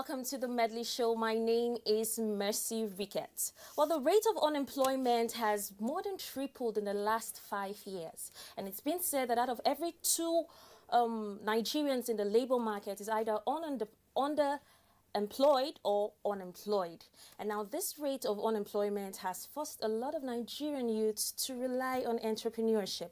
welcome to the Medley Show. My name is Mercy Ricketts. Well, the rate of unemployment has more than tripled in the last 5 years. And it's been said that out of every two Nigerians in the labor market is either underemployed or unemployed. And now this rate of unemployment has forced a lot of Nigerian youths to rely on entrepreneurship,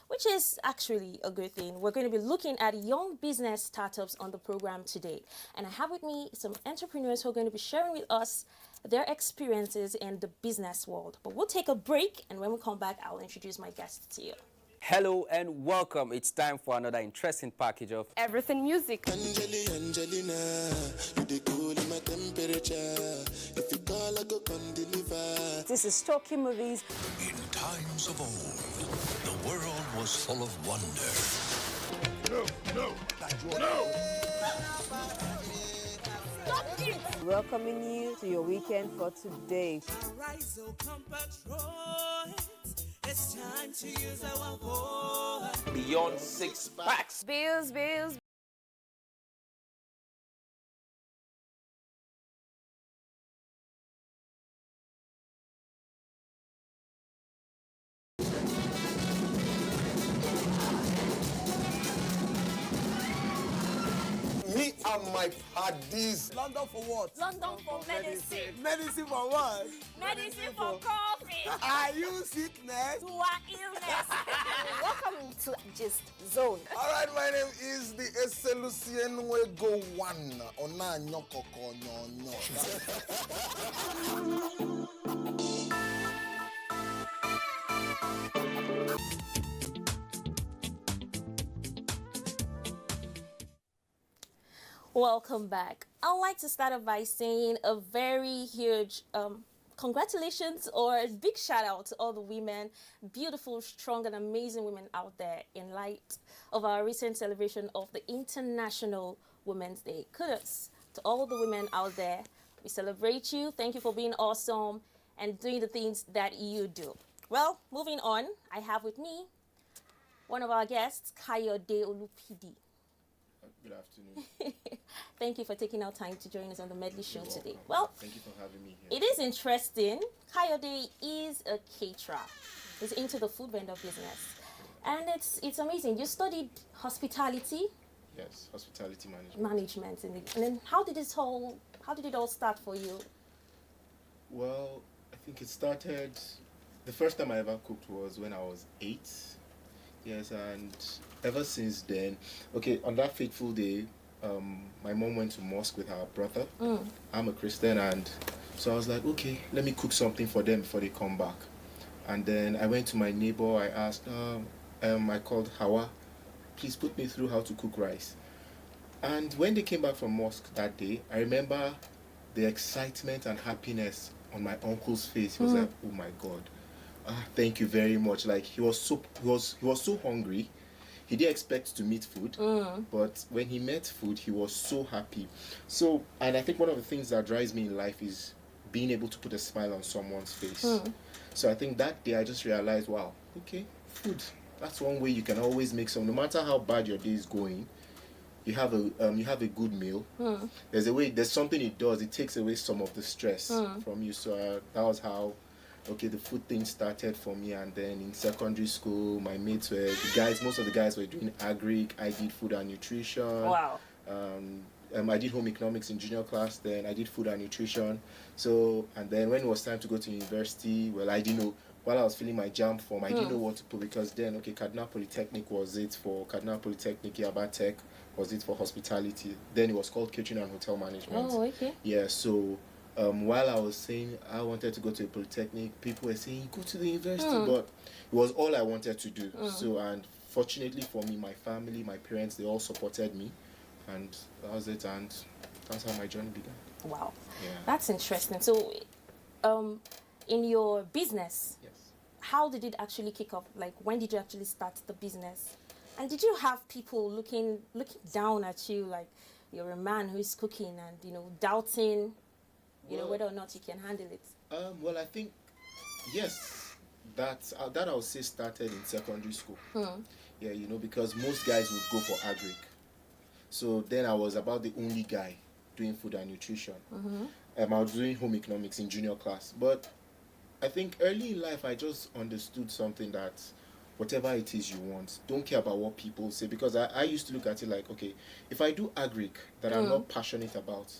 which is actually a good thing. We're going to be looking at young business startups on the program today. And I have with me some entrepreneurs who are going to be sharing with us their experiences in the business world. But we'll take a break, and when we come back, I'll introduce my guests to you. Hello and welcome. It's time for another interesting package of Everything Music. Angelina, you dey cool in my temperature. If you call, I go come deliver. This is Talking Movies. In times of old, the world was full of wonder. Welcoming you to your weekend for today. Arise, oh compatriots, it's time to use our voice. Beyond Six Packs. Bills. Me and my paddies. London for what? London for medicine. Medicine for what? Medicine for coffee. Are you sickness? To our illness. Welcome to Gist Zone. All right, my name is the Eselusien Wego One. Ona nyokoko nyonyo. Welcome back. I'd like to start off by saying a very huge congratulations or a big shout out to all the women, beautiful, strong and amazing women out there in light of our recent celebration of the International Women's Day. Kudos to all the women out there. We celebrate you. Thank you for being awesome and doing the things that you do. Well, moving on, I have with me one of our guests, Kayode Olupidi. Good afternoon. Thank you for taking our time to join us on the Medley Show today. Well, Thank you for having me here. it is interesting. Kayode is a caterer. He's into the food vendor business. And it's amazing. You studied hospitality Yes, hospitality management. management. And then how did it all start for you? Well, I think it started, the first time I ever cooked was when I was 8. Yes, and ever since then, okay, on that fateful day, my mom went to mosque with her brother. I'm a Christian, and so I was like, okay, let me cook something for them before they come back. And then I went to my neighbor, I asked, I called Hawa, please put me through how to cook rice. And when they came back from mosque that day, I remember the excitement and happiness on my uncle's face. He was like, oh my God, thank you very much. Like he was so hungry. He didn't expect to meet food, but when he met food, he was so happy. So, and I think one of the things that drives me in life is being able to put a smile on someone's face. So I think that day I just realized, wow, okay, food. That's one way you can always make some. No matter how bad your day is going, you have a good meal. There's something it does. It takes away some of the stress from you. So that was how. Okay, the food thing started for me, and then in secondary school, my mates were most of the guys were doing agric. I did food and nutrition. Wow. I did home economics in junior class. Then I did food and nutrition. So, and then when it was time to go to university, well, I didn't know. While I was filling my JAMB form, I didn't know what to put, because then, okay, Cardinal Polytechnic was it for Cardinal Polytechnic, Yaba Tech was it for hospitality. Then it was called catering and hotel management. Oh, okay. Yeah, so while I was saying I wanted to go to a polytechnic, people were saying go to the university, but it was all I wanted to do. So, and fortunately for me, my family, my parents, they all supported me, and that was it, and that's how my journey began. Wow. Yeah. That's interesting. So, in your business, Yes. how did it actually kick off? Like, when did you actually start the business? And did you have people looking down at you, like you're a man who is cooking and, doubting, whether or not you can handle it? Well, I think, yes, that I would say started in secondary school. Yeah, because most guys would go for agric. So then I was about the only guy doing food and nutrition. I was doing home economics in junior class. But I think early in life, I just understood something that whatever it is you want, don't care about what people say. Because I used to look at it like, okay, if I do agric that I'm not passionate about,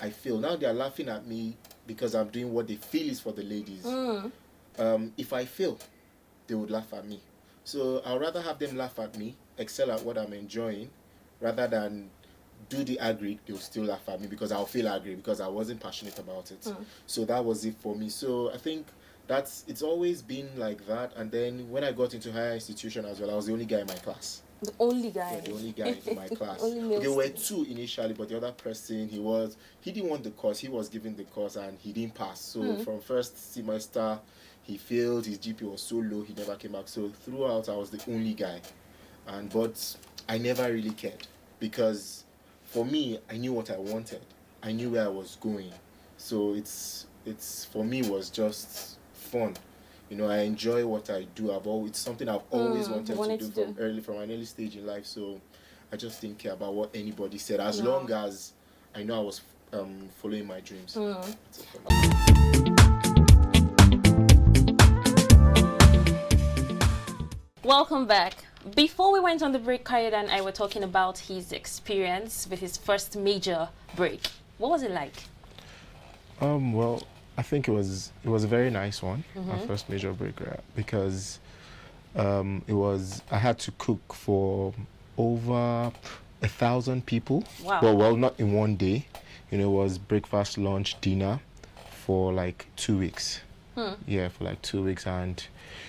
I fail. Now they're laughing at me because I'm doing what they feel is for the ladies. If I fail, they would laugh at me. So I'd rather have them laugh at me, excel at what I'm enjoying, rather than do the agric, they'll still laugh at me because I'll feel agri because I wasn't passionate about it. So that was it for me. So I think it's always been like that. And then when I got into higher institution as well, I was the only guy in my class. The only guy. Yeah, the only guy in my class. Only male There were student. two initially, but the other person, he didn't want the course. He was given the course and he didn't pass. So from first semester, he failed. His GPA was so low, he never came back. So throughout, I was the only guy. But I never really cared because for me, I knew what I wanted. I knew where I was going. So it's for me was just fun. You know, I enjoy what I do. It's something I've always wanted to do from an early stage in life. So I just didn't care about what anybody said, as long as I know I was following my dreams. That's it for me. Welcome back. Before we went on the break, Kayode and I were talking about his experience with his first major break. What was it like? Well, I think it was a very nice one, my first major break, because I had to cook for over 1,000 people. Wow. Well, not in one day. You know, it was breakfast, lunch, dinner for like 2 weeks. Yeah, for like 2 weeks. And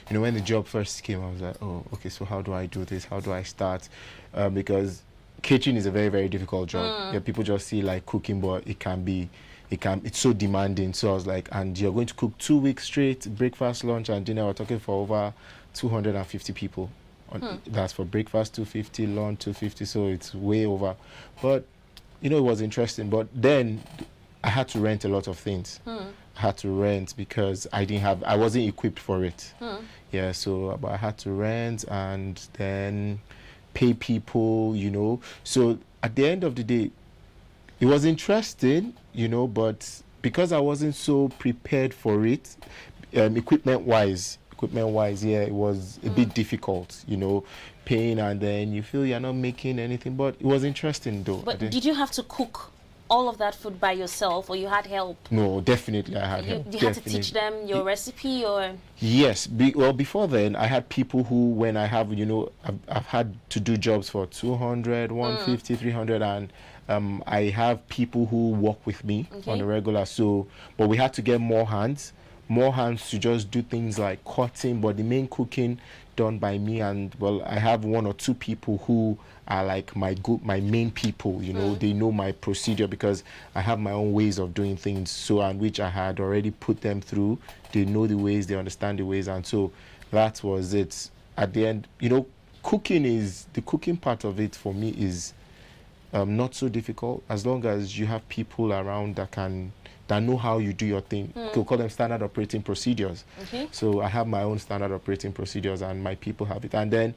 you know, when the job first came, I was like, oh, okay, so how do I do this? How do I start? Because kitchen is a very, very difficult job. Yeah, people just see like cooking, but it's so demanding. So I was like, and you're going to cook 2 weeks straight, breakfast, lunch, and dinner. We're talking for over 250 people. That's for breakfast, 250, lunch, 250. So it's way over. But, you know, it was interesting. But then I had to rent a lot of things. I had to rent because I wasn't equipped for it. Yeah, so but I had to rent and then pay people, you know. So at the end of the day, it was interesting, you know, but because I wasn't so prepared for it, equipment-wise, yeah, it was a bit difficult, you know, paying and then you feel you're not making anything, but it was interesting though. But did you have to cook all of that food by yourself, or you had help? No, definitely I had help. You had to teach them your recipe, or? Yes. Well, before then, I had people who, when I have, you know, I've had to do jobs for 200, 150, 300, and I have people who work with me on a regular. So, but we had to get more hands to just do things like cutting, but the main cooking done by me. And well, I have 1 or 2 people who are like my main people, you know. They know my procedure because I have my own ways of doing things, so, and which I had already put them through. They know the ways, they understand the ways, and so that was it. At the end, you know, the cooking part of it for me is not so difficult, as long as you have people around that know how you do your thing. We'll call them standard operating procedures. So I have my own standard operating procedures and my people have it. And then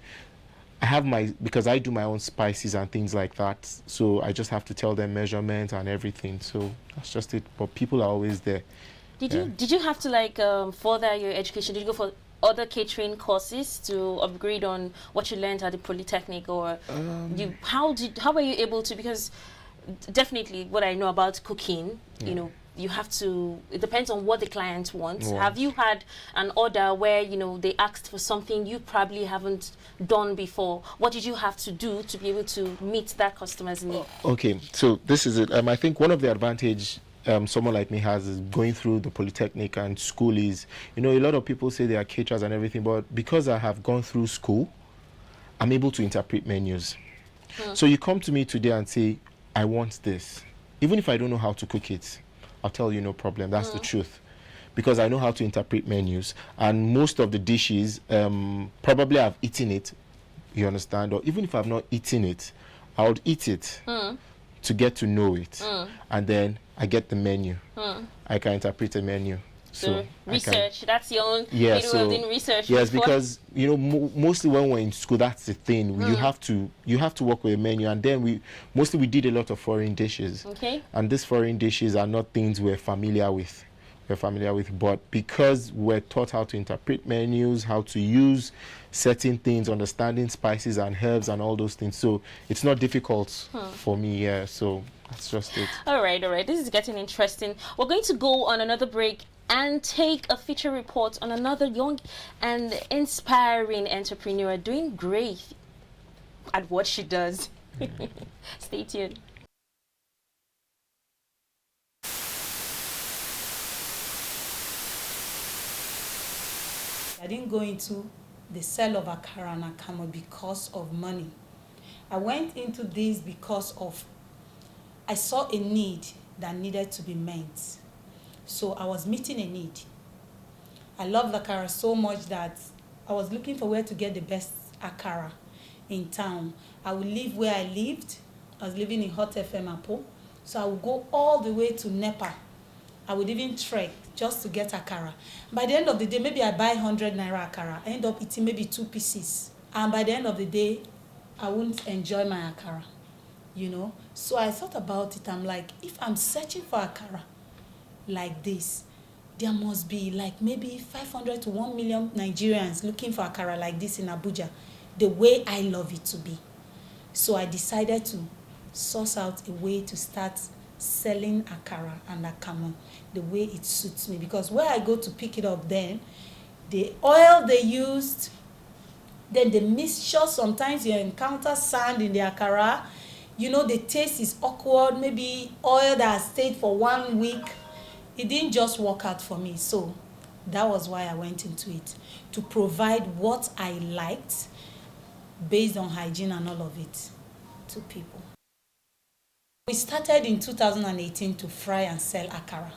I have because I do my own spices and things like that, so I just have to tell them measurements and everything. So that's just it. But people are always there. Did you have to like further your education? Did you go for other catering courses to upgrade on what you learned at the Polytechnic, or how were you able to? Because definitely what I know about cooking, you know, you have to, it depends on what the client wants. Have you had an order where, you know, they asked for something you probably haven't done before? What did you have to do to be able to meet that customer's need? Okay, so this is it. I think one of the advantage someone like me has is going through the Polytechnic and school is, you know, a lot of people say they are caterers and everything, but because I have gone through school, I'm able to interpret menus. So you come to me today and say, I want this. Even if I don't know how to cook it, I'll tell you no problem. That's the truth. Because I know how to interpret menus. And most of the dishes, probably I've eaten it, you understand? Or even if I've not eaten it, I would eat it to get to know it. And then I get the menu. I can interpret a menu. So I research, that's your own yeah, way of doing research. yes, before. because mostly when we're in school, that's the thing. You have to work with a menu, and then we did a lot of foreign dishes. Okay. And these foreign dishes are not things we're familiar with. But because we're taught how to interpret menus, how to use certain things, understanding spices and herbs and all those things, so it's not difficult for me. Yeah, so that's just it. All right. This is getting interesting. We're going to go on another break and take a feature report on another young and inspiring entrepreneur doing great at what she does. Stay tuned. I didn't go into the sale of akara and akamo because of money. I went into this because of I saw a need that needed to be met. So I was meeting a need. I loved akara so much that I was looking for where to get the best akara in town. I would live where I lived. I was living in Hot FM Apo. So I would go all the way to Nepa. I would even trek just to get akara. By the end of the day, maybe I buy 100 naira akara. I end up eating maybe 2 pieces. And by the end of the day, I wouldn't enjoy my akara, So I thought about it. I'm like, if I'm searching for akara like this, there must be like maybe 500 to 1 million Nigerians looking for akara like this in Abuja, the way I love it to be. So I decided to source out a way to start selling akara and akamo the way it suits me, because where I go to pick it up, then the oil they used, then the mixture, sometimes you encounter sand in the akara, the taste is awkward, maybe oil that has stayed for 1 week. It didn't just work out for me. So that was why I went into it, to provide what I liked based on hygiene and all of it to people. We started in 2018 to fry and sell akara.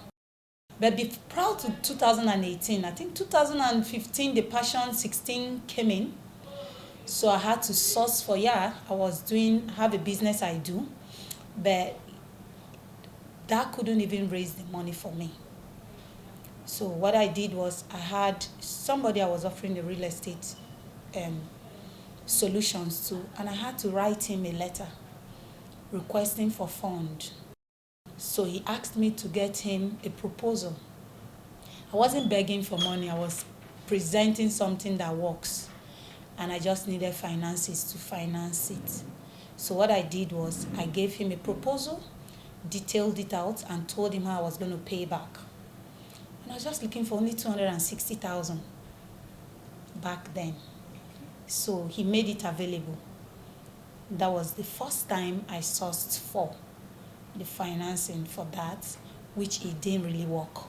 But prior to 2018, I think 2015, the Passion 16 came in. So I had to source for, I have a business I do, but that couldn't even raise the money for me. So what I did was, I had somebody I was offering the real estate solutions to, and I had to write him a letter requesting for fund. So he asked me to get him a proposal. I wasn't begging for money. I was presenting something that works, and I just needed finances to finance it. So what I did was, I gave him a proposal, detailed it out, and told him how I was going to pay back. And I was just looking for only 260,000 back then. So he made it available. That was the first time I sourced for the financing for that, which it didn't really work.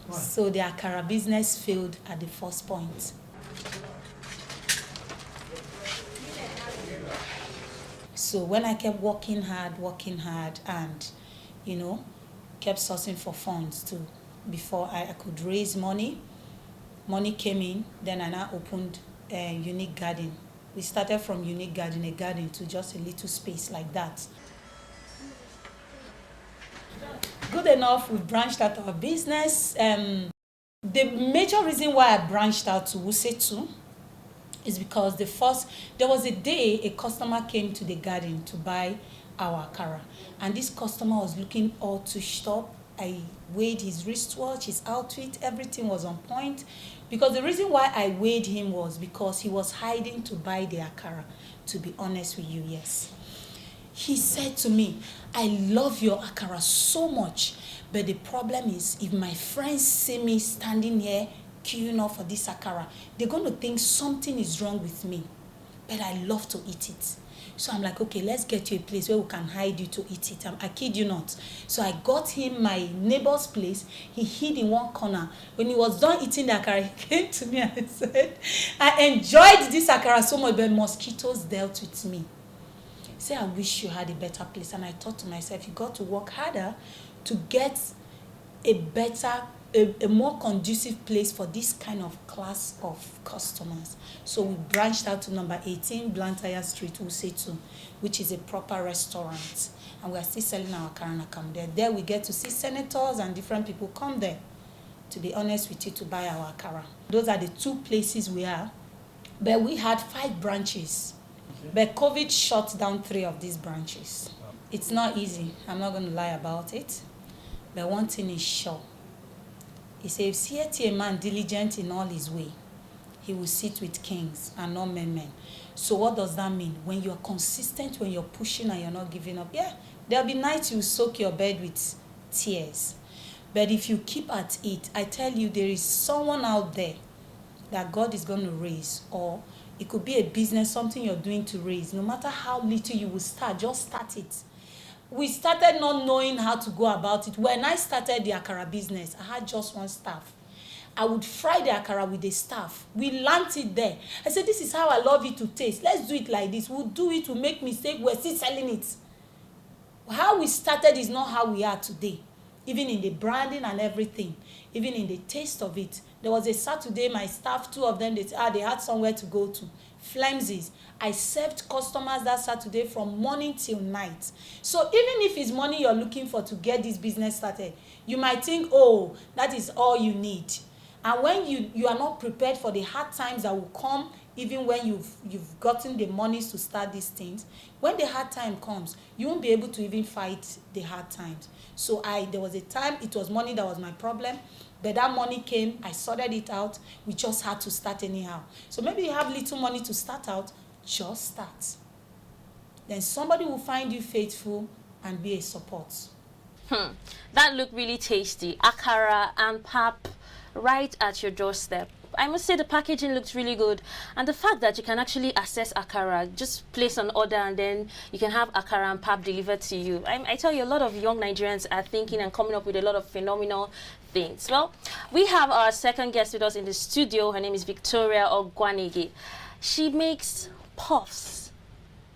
Right. So the akara business failed at the first point. So when I kept working hard and, kept sourcing for funds too, before I could raise money came in, then I now opened a unique garden. We started from unique garden, a garden, to just a little space like that. Good enough, we branched out our business. The major reason why I branched out to Wuse too is because there was a day a customer came to the garden to buy our akara, and this customer was looking all touched up. I weighed his wristwatch, his outfit, everything was on point. Because the reason why I weighed him was because he was hiding to buy the akara, to be honest with you, yes. He said to me, I love your akara so much, but the problem is, if my friends see me standing here queuing up for this akara, they're going to think something is wrong with me, but I love to eat it. So I'm like, okay, let's get you a place where we can hide you to eat it. I kid you not. So I got him my neighbor's place. He hid in one corner. When he was done eating the akara, he came to me and said, I enjoyed this akara so much, but mosquitoes dealt with me. He said, I wish you had a better place. And I thought to myself, you got to work harder to get a more conducive place for this kind of class of customers. So we branched out to number 18 Blantyre Street, Wuse, which is a proper restaurant. And we are still selling our akara and akam there. There we get to see senators and different people come there to be honest with you, to buy our akara. Those are the 2 places we are. But we had 5 branches. But COVID shut down 3 of these branches. It's not easy. I'm not going to lie about it. But one thing is sure. He says, see a man diligent in all his way, he will sit with kings and not men. So what does that mean? When you are consistent, when you're pushing and you're not giving up, yeah, there'll be nights you soak your bed with tears. But if you keep at it, I tell you, there is someone out there that God is going to raise, or it could be a business, something you're doing to raise. No matter how little you will start, just start it. We started not knowing how to go about it. When I started the akara business, I had just 1 staff. I would fry the akara with the staff. We learned it there. I said, this is how I love it to taste. Let's do it like this. We'll do it, we'll make mistake, we're still selling it. How we started is not how we are today. Even in the branding and everything, even in the taste of it. There was a Saturday, my staff, 2 of them, they had somewhere to go to. Flimsies. I served customers that Saturday from morning till night. So even if it's money you're looking for to get this business started, you might think, oh, that is all you need. And when you are not prepared for the hard times that will come, even when you've gotten the monies to start these things, when the hard time comes, you won't be able to even fight the hard times. So there was a time, it was money that was my problem, but that money came, I sorted it out, we just had to start anyhow. So maybe you have little money to start out, just start. Then somebody will find you faithful and be a support. That looked really tasty. Akara and pap right at your doorstep. I must say the packaging looks really good, and the fact that you can actually access akara, just place an order and then you can have akara and pap delivered to you. I tell you, a lot of young Nigerians are thinking and coming up with a lot of phenomenal things. Well, we have our second guest with us in the studio. Her name is Victoria Oguanibe. She makes puffs.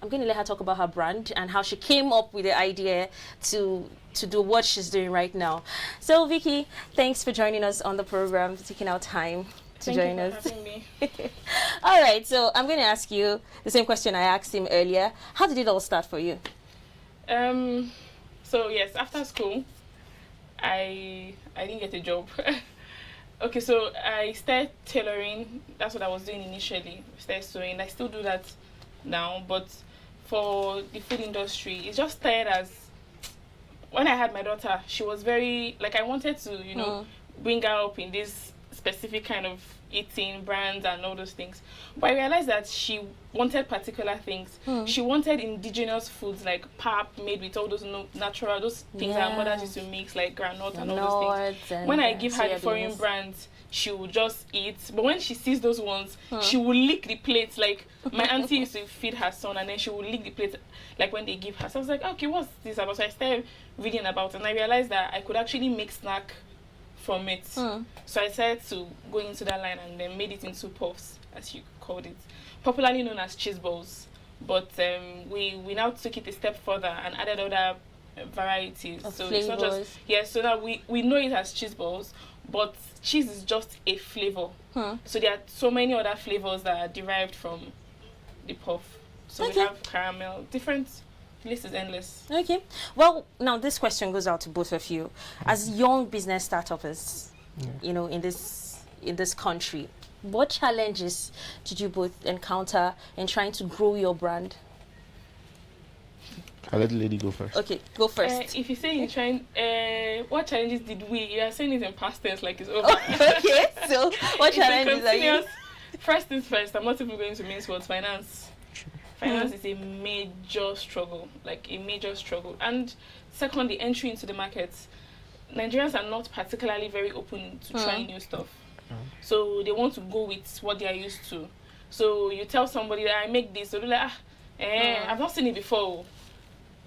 I'm going to let her talk about her brand and how she came up with the idea to do what she's doing right now. So, Vicky, thanks for joining us on the program, taking our time to join us. Thank you for having me. All right, so I'm going to ask you the same question I asked him earlier. How did it all start for you? So yes, after school, I didn't get a job. Okay, so I started tailoring. That's what I was doing initially. I started sewing. I still do that now, but for the food industry, it just started as when I had my daughter. She was very I wanted to bring her up in this specific kind of eating brands and all those things, but I realized that she wanted particular things. She wanted indigenous foods like pap made with all those natural things that our mothers used to mix, like granite and all those things. When I give her the foreign brands, she will just eat, but when she sees those ones, she will lick the plates. Like my auntie used to feed her son, and then she will lick the plate like when they give her. So I was like, okay, what's this about? So I started reading about it, and I realized that I could actually make snack from it. So I decided to go into that line and then made it into puffs, as you called it, popularly known as cheese balls. But we now took it a step further and added other varieties. So flavors. It's not just so now we know it as cheese balls, but cheese is just a flavor. So there are so many other flavors that are derived from the puff. So we have caramel, different. The list is endless. Okay. Well, now this question goes out to both of you. As young business startups, in this country, what challenges did you both encounter in trying to grow your brand? I'll let the lady go first. Okay, go first. If you say you're trying, what challenges did we? You are saying it in past tense, like it's over. Okay. So, what challenges are you? First things first. I'm not even going to mince words. Finance. Finance is a major struggle, And second, the entry into the market. Nigerians are not particularly very open to trying new stuff. So they want to go with what they are used to. So you tell somebody that I make this, so they're like, I've not seen it before.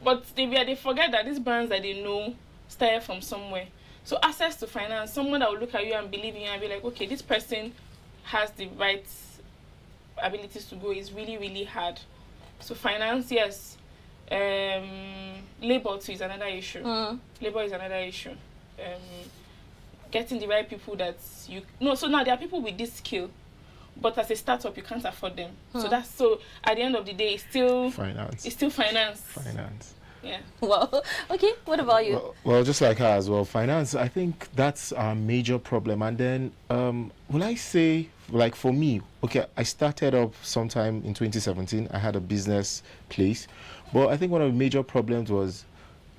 But they forget that these brands that they know started from somewhere. So access to finance, someone that will look at you and believe in you and be like, okay, this person has the right abilities to go is really, really hard. So finance, yes. Labor too is another issue. Labor is another issue. Getting the right people so now there are people with this skill, but as a startup you can't afford them. So at the end of the day it's still finance. It's still finance. Yeah. Well, okay. What about you? Well, just like her as well, finance, I think that's a major problem. And then, will I say, like for me, okay, I started up sometime in 2017. I had a business place. But I think one of the major problems was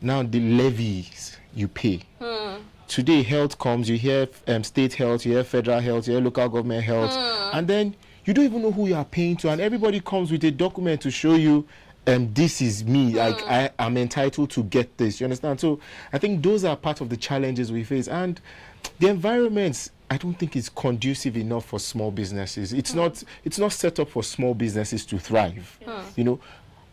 now the levies you pay. Today, health comes, you hear state health, you hear federal health, you hear local government health, and then you don't even know who you are paying to, and everybody comes with a document to show you this is me, like I am entitled to get this. You understand? So I think those are part of the challenges we face, and the environments I don't think is conducive enough for small businesses. It's not set up for small businesses to thrive. You know,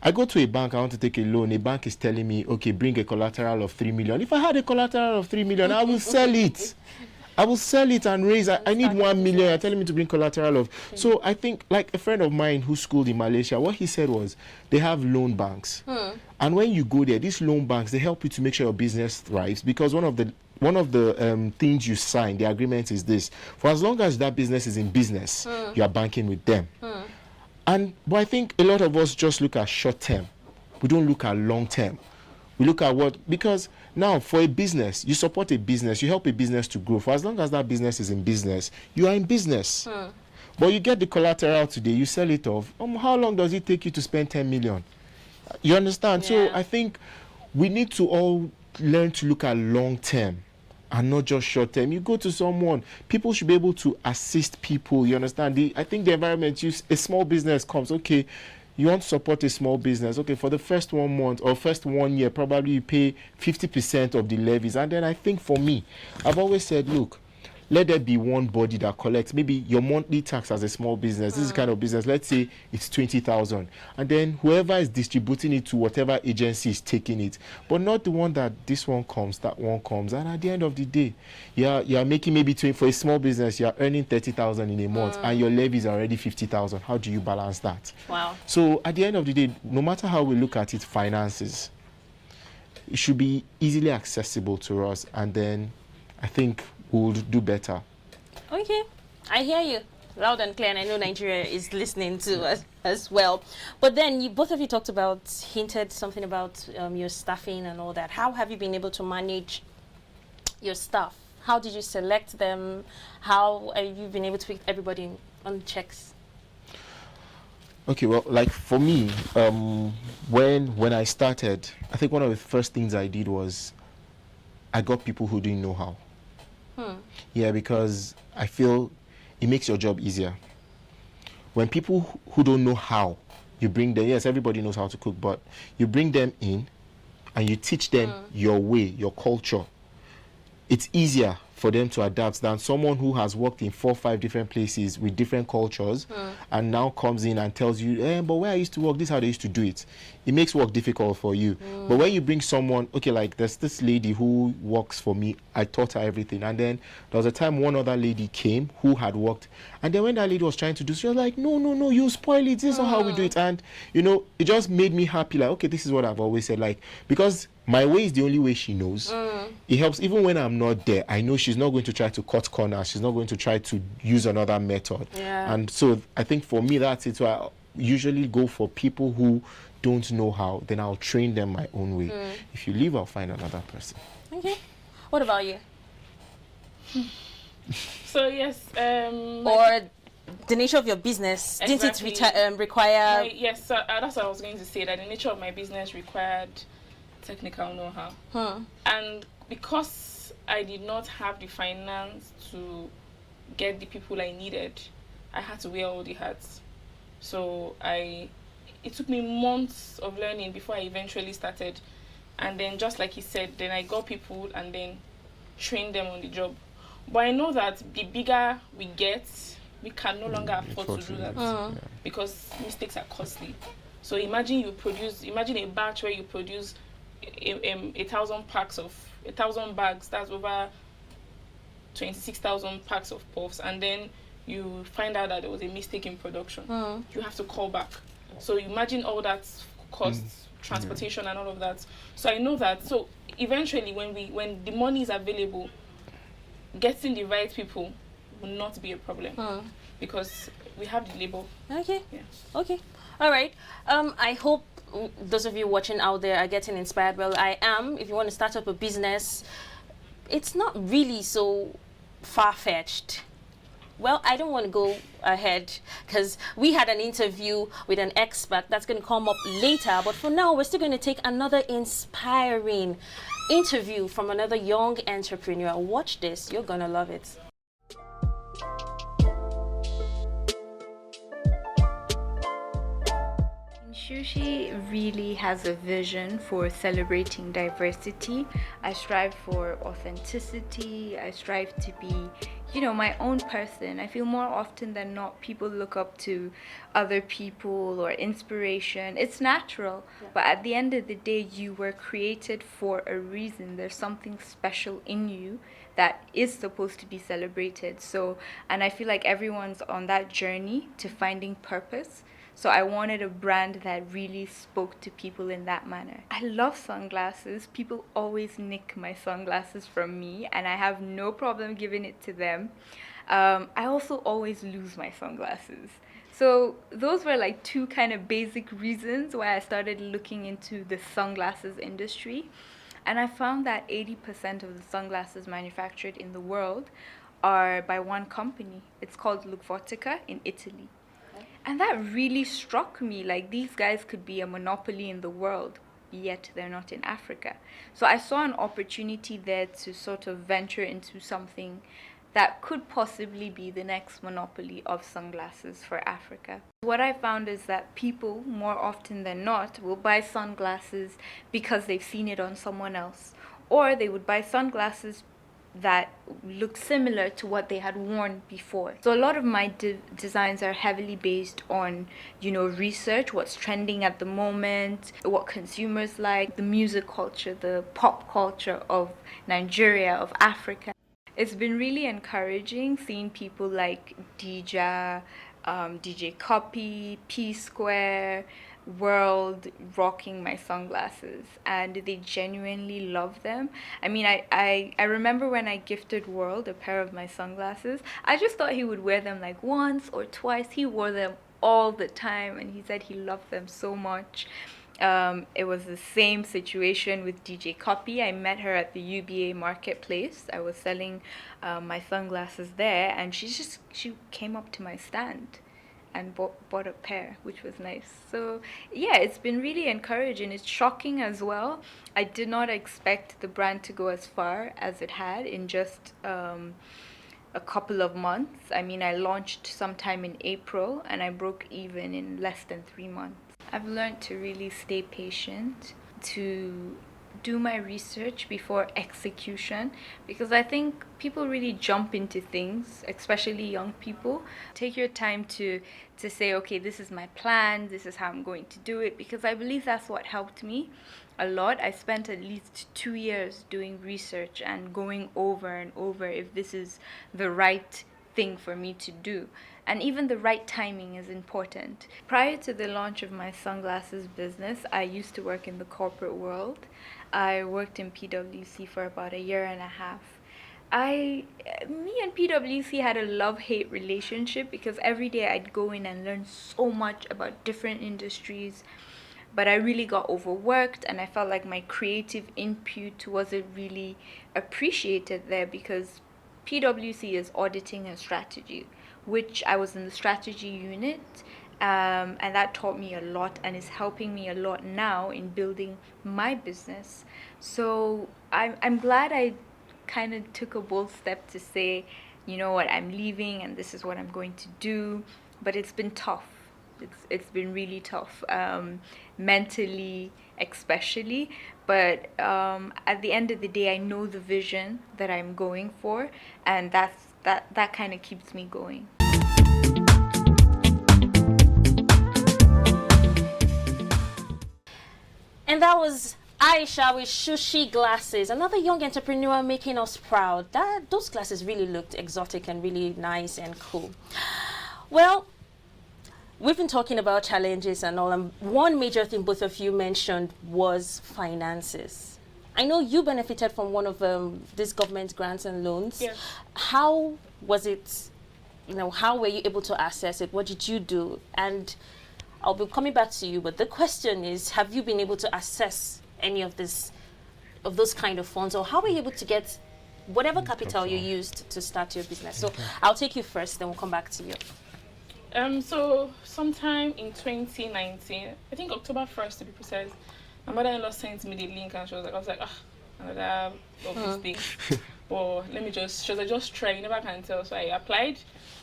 I go to a bank, I want to take a loan. A bank is telling me, okay, bring a collateral of 3 million. If I had a collateral of 3 million, I will sell it. I will sell it and raise. I need 1 million. You're telling me to bring collateral of. So I think, like a friend of mine who schooled in Malaysia, what he said was they have loan banks. And when you go there, these loan banks, they help you to make sure your business thrives, because one of the things you sign, the agreement is this: for as long as that business is in business, you are banking with them. But I think a lot of us just look at short term. We don't look at long term. We look at because now for a business, you support a business, you help a business to grow. For as long as that business is in business, you are in business. But you get the collateral today, you sell it off. How long does it take you to spend 10 million? You understand? So I think we need to all learn to look at long term and not just short term. You go to someone, people should be able to assist people. You understand? I think the environment, a small business comes, okay, you want to support a small business. Okay, for the first 1 month or first 1 year, probably you pay 50% of the levies. And then I think for me, I've always said, look, let there be one body that collects maybe your monthly tax as a small business. This is kind of business. Let's say it's 20,000, and then whoever is distributing it to whatever agency is taking it, but not the one that this one comes, that one comes. And at the end of the day, you're making maybe for a small business, you're earning 30,000 in a month, and your levies are already 50,000. How do you balance that? Wow. So at the end of the day, no matter how we look at it, finances, it should be easily accessible to us, and then I think we'll do better. Okay, I hear you loud and clear, and I know Nigeria is listening to us as well. But then both of you hinted something about your staffing and all that. How have you been able to manage your staff? How did you select them? How have you been able to pick everybody on checks? Okay, well, like for me, when I started, I think one of the first things I did was I got people who didn't know how. Yeah, because I feel it makes your job easier. When people who don't know how, you bring them, yes, everybody knows how to cook, but you bring them in and you teach them your way, your culture. It's easier for them to adapt than someone who has worked in 4 or 5 different places with different cultures and now comes in and tells you, but where I used to work, this is how they used to do it. It makes work difficult for you. But when you bring someone, okay, like there's this lady who works for me, I taught her everything. And then there was a time one other lady came who had worked. And then when that lady was trying to do, she was like, no, you spoil it. This is not how we do it. And, it just made me happy. Like, okay, this is what I've always said. Like, because my way is the only way she knows. It helps even when I'm not there. I know she's not going to try to cut corners. She's not going to try to use another method. Yeah. And so I think for me, that's it. So I usually go for people who don't know how, then I'll train them my own way. If you leave, I'll find another person. Okay. What about you? So yes, or the nature of your business, Exactly. didn't it require? Yes, so that's what I was going to say, that the nature of my business required technical know-how. And because I did not have the finance to get the people I needed, I had to wear all the hats. So it took me months of learning before I eventually started. And then just like he said, then I got people and then trained them on the job. But I know that the bigger we get, we can no longer afford to do that because mistakes are costly. So imagine a batch where you produce 1,000 bags, that's over 26,000 packs of puffs, and then you find out that there was a mistake in production. You have to call back. So imagine all that costs, transportation and all of that. So I know that. So eventually when the money is available, getting the right people will not be a problem because we have the labor. Okay. Yeah. Okay. All right. I hope those of you watching out there are getting inspired. Well, I am. If you want to start up a business, it's not really so far-fetched. Well, I don't want to go ahead because we had an interview with an expert that's going to come up later. But for now, we're still going to take another inspiring interview from another young entrepreneur. Watch this. You're going to love it. Sushi really has a vision for celebrating diversity. I strive for authenticity. I strive to be, you know, my own person. I feel more often than not people look up to other people or inspiration. It's natural, but at the end of the day, you were created for a reason. There's something special in you that is supposed to be celebrated. So, and I feel like everyone's on that journey to finding purpose. So I wanted a brand that really spoke to people in that manner. I love sunglasses. People always nick my sunglasses from me, and I have no problem giving it to them. I also always lose my sunglasses. So those were like two kind of basic reasons why I started looking into the sunglasses industry. And I found that 80% of the sunglasses manufactured in the world are by one company. It's called Luxottica in Italy. And that really struck me, like these guys could be a monopoly in the world, yet they're not in Africa. So I saw an opportunity there to sort of venture into something that could possibly be the next monopoly of sunglasses for Africa. What I found is that people, more often than not, will buy sunglasses because they've seen it on someone else, or they would buy sunglasses that look similar to what they had worn before. So a lot of my designs are heavily based on, you know, research, what's trending at the moment, what consumers like, the music culture, the pop culture of Nigeria, of Africa. It's been really encouraging seeing people like DJ Copy, P Square, World rocking my sunglasses, and they genuinely love them. I mean, I remember when I gifted World a pair of my sunglasses, I just thought he would wear them like once or twice. He wore them all the time, and he said he loved them so much. It was the same situation with DJ Copy. I met her at the UBA marketplace. I was selling my sunglasses there, and she came up to my stand and bought a pair, which was nice. So yeah, it's been really encouraging. It's shocking as well. I did not expect the brand to go as far as it had in just a couple of months. I mean, I launched sometime in April and I broke even in less than 3 months. I've learned to really stay patient, to do my research before execution, because I think people really jump into things, especially young people. Take your time to say, okay, this is my plan, this is how I'm going to do it, because I believe that's what helped me a lot. I spent at least 2 years doing research and going over and over if this is the right thing for me to do. And even the right timing is important. Prior to the launch of my sunglasses business, I used to work in the corporate world. I worked in PwC for about 1.5 years. Me and PwC had a love-hate relationship because every day I'd go in and learn so much about different industries, but I really got overworked and I felt like my creative input wasn't really appreciated there because PwC is auditing and strategy, which I was in the strategy unit, and that taught me a lot and is helping me a lot now in building my business. So I'm glad I kind of took a bold step to say, you know what, I'm leaving and this is what I'm going to do. But it's been tough. It's been really tough, mentally especially. But at the end of the day, I know the vision that I'm going for, and that kind of keeps me going. And that was Aisha with Sushi Glasses, another young entrepreneur making us proud. Those glasses really looked exotic and really nice and cool. Well, we've been talking about challenges and all, and one major thing both of you mentioned was finances. I know you benefited from one of these government grants and loans. Yes. How was it, how were you able to access it? What did you do? And I'll be coming back to you, but the question is, have you been able to access any of those kind of funds, or how were you able to get whatever capital you used to start your business? So I'll take you first, then we'll come back to you. So sometime in 2019, I think October 1st to be precise, my mother-in-law sent me the link and I was like, another of these things. Well, she was like, just try, you never can tell. So I applied.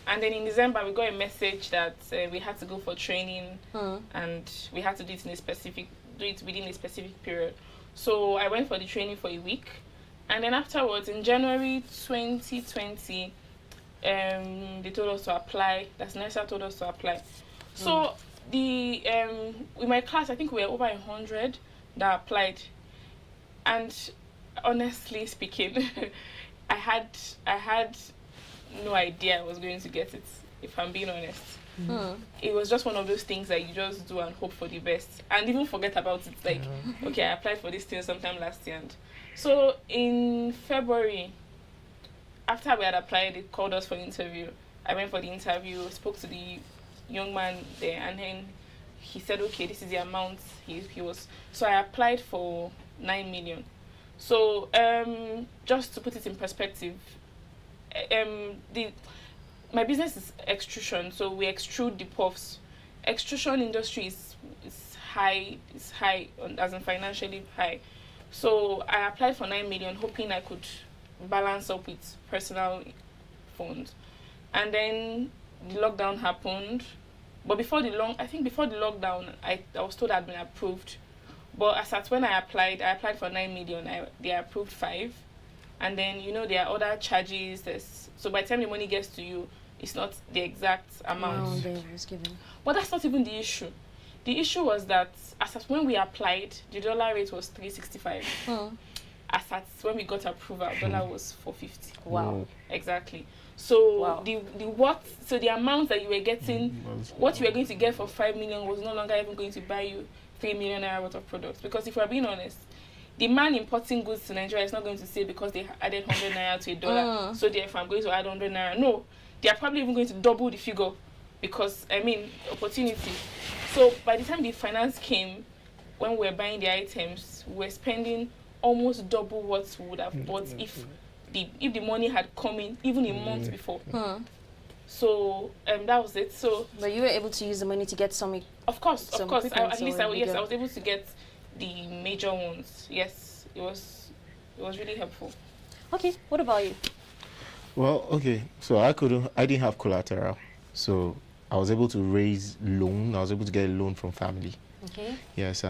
And then in December, we got a message that we had to go for training and we had to do it within a specific period. So I went for the training for a week. And then afterwards, in January 2020, they told us to apply. That's NESA told us to apply. So in my class, I think we were over 100 that applied. And honestly speaking, I had no idea I was going to get it, if I'm being honest. It was just one of those things that you just do and hope for the best and even forget about it. Like, okay, I applied for this thing sometime last year. And so in February, after we had applied, they called us for an interview. I went for the interview, spoke to the young man there, and then he said, okay, this is the amount he was. So I applied for 9 million. So just to put it in perspective, my business is extrusion, so we extrude the puffs. Extrusion industry is high, as in financially high. So I applied for 9 million, hoping I could balance up with personal funds. And then the lockdown happened. But before the lockdown, I was told I'd been approved. But as at when I applied for 9 million. They approved 5. And then, there are other charges. So by the time the money gets to you, it's not the exact amount. Given. But that's not even the issue. The issue was that as at when we applied, the dollar rate was 365. As at when we got approval, dollar was 450. Wow. Exactly. So wow. the amount that you were getting, what you were going to get for 5 million was no longer even going to buy you 3 million naira worth of products. Because if we're being honest, the man importing goods to Nigeria is not going to say because they added 100 naira to a dollar, so therefore I'm going to add 100 naira. No, they are probably even going to double the figure because, opportunity. So by the time the finance came, when we were buying the items, we were spending almost double what we would have bought if the money had come in even a month before. So that was it. So, but you were able to use the money to get some. Of course. I was able to get the major ones. Yes, it was really helpful. Okay, what about you? Well, okay, so I didn't have collateral, so I was able to raise loan. I was able to get a loan from family. Okay. Yes,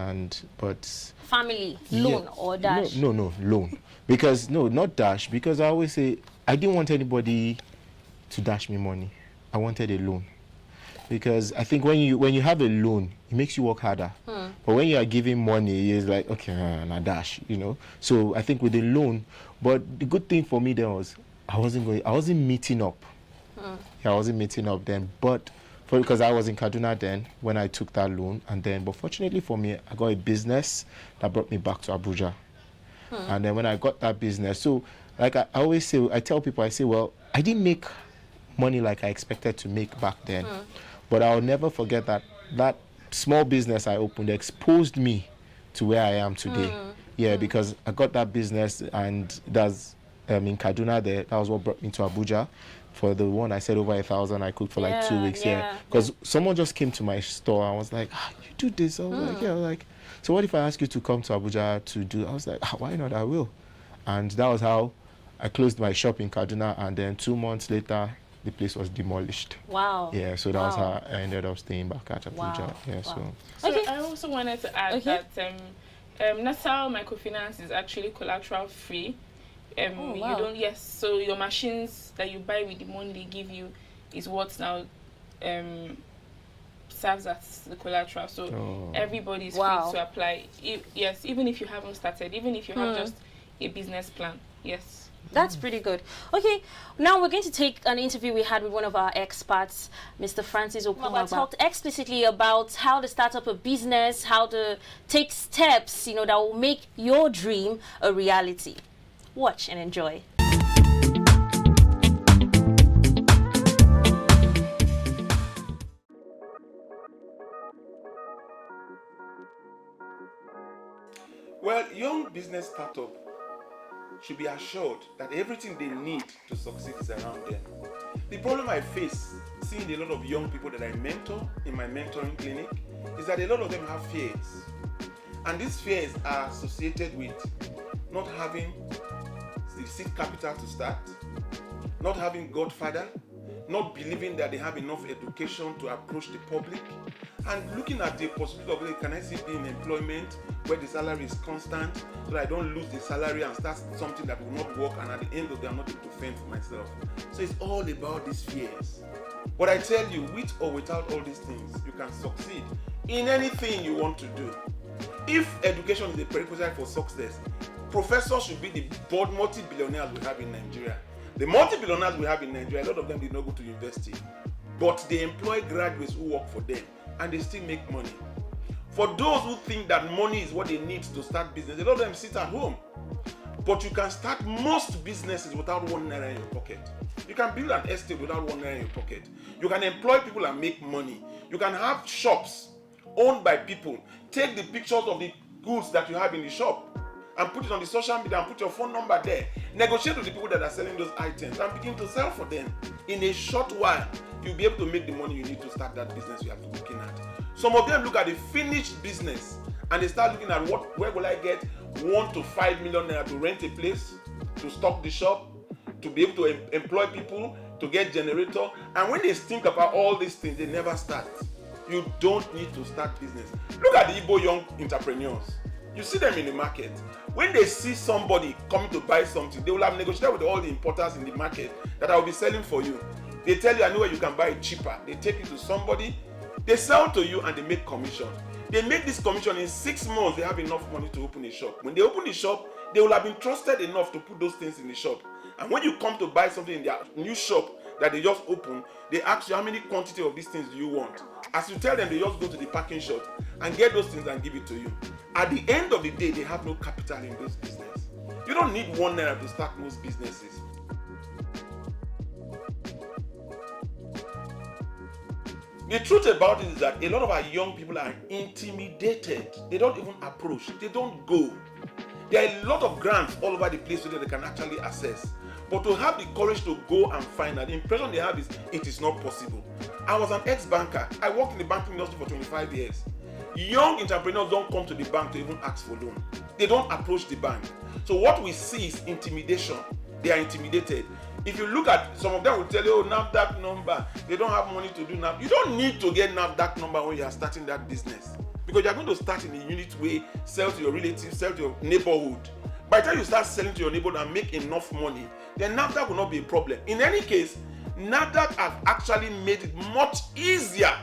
but family loan or dash? No, loan. Because not dash. Because I always say I didn't want anybody to dash me money. I wanted a loan. Because I think when you have a loan, it makes you work harder. But when you are giving money, it's like, okay, na dash, So I think with the loan, but the good thing for me then was I wasn't meeting up. Yeah, I wasn't meeting up then, but because I was in Kaduna then when I took that loan, but fortunately for me, I got a business that brought me back to Abuja. And then when I got that business, so like I always say, I tell people, I say, well, I didn't make money like I expected to make back then. But I'll never forget that small business I opened exposed me to where I am today. Because I got that business, and that's in Kaduna there. That was what brought me to Abuja. For the one I said over 1,000, I cooked for like 2 weeks. Because someone just came to my store and was like, you do this? I was like, so what if I ask you to come to Abuja to do? I was like, why not? I will. And that was how I closed my shop in Kaduna, and then 2 months later, the place was demolished. Wow. Yeah, so that was how I ended up staying back at Abuja. Wow. Yeah, wow. So I also wanted to add that Nassau Microfinance is actually collateral free. So your machines that you buy with the money they give you is what now serves as the collateral. So everybody is free to apply. Even if you haven't started, even if you have just a business plan. Yes. That's pretty good. Okay, now we're going to take an interview we had with one of our experts, Mr. Francis Okuma. Talked explicitly about how to start up a business, how to take steps, that will make your dream a reality. Watch and enjoy. business startup should be assured that everything they need to succeed is around them. The problem I face seeing a lot of young people that I mentor in my mentoring clinic is that a lot of them have fears. And these fears are associated with not having the seed capital to start, not having Godfather, not believing that they have enough education to approach the public, and looking at the possibility of, can I still be in employment where the salary is constant so that I don't lose the salary and start something that will not work, and at the end of the day I'm not able to fend for myself. So it's all about these fears. But I tell you, with or without all these things, you can succeed in anything you want to do. If education is a prerequisite for success, professors should be the multi-billionaires we have in Nigeria. The multi-billionaires we have in Nigeria, a lot of them did not go to university, but they employ graduates who work for them, and they still make money. For those who think that money is what they need to start business, a lot of them sit at home. But you can start most businesses without 1 naira in your pocket. You can build an estate without 1 naira in your pocket. You can employ people and make money. You can have shops owned by people. Take the pictures of the goods that you have in the shop and put it on the social media and put your phone number there. Negotiate with the people that are selling those items and begin to sell for them. In a short while, you'll be able to make the money you need to start that business you have to be looking at. Some of them look at the finished business and they start looking at where will I get 1 to 5 million naira to rent a place, to stock the shop, to be able to employ people, to get generator. And when they think about all these things, they never start. You don't need to start business. Look at the Igbo young entrepreneurs. You see them in the market. When they see somebody coming to buy something, they will have negotiated with all the importers in the market that I will be selling for you. They tell you, I know where you can buy it cheaper. They take it to somebody, they sell to you, and they make commission. They make this commission in 6 months. They have enough money to open a shop. When they open the shop, they will have been trusted enough to put those things in the shop. And when you come to buy something in their new shop that they just opened, they ask you, how many quantity of these things do you want? As you tell them, they just go to the packing shop and get those things and give it to you. At the end of the day, they have no capital in those businesses. You don't need 1 naira to start most businesses. The truth about it is that a lot of our young people are intimidated. They don't even approach. They don't go. There are a lot of grants all over the place so that they can actually access. But to have the courage to go and find out, the impression they have is it is not possible. I was an ex-banker. I worked in the banking industry for 25 years. Young entrepreneurs don't come to the bank to even ask for loan. They don't approach the bank. So what we see is intimidation. They are intimidated. If you look at some of them will tell you, oh, NAFDAC number, they don't have money to do NAFDAC. You don't need to get NAFDAC number when you are starting that business. Because you are going to start in a unit way, sell to your relatives, sell to your neighborhood. By the time you start selling to your neighborhood and make enough money, then NAFDAC will not be a problem. In any case, NAFDAC have actually made it much easier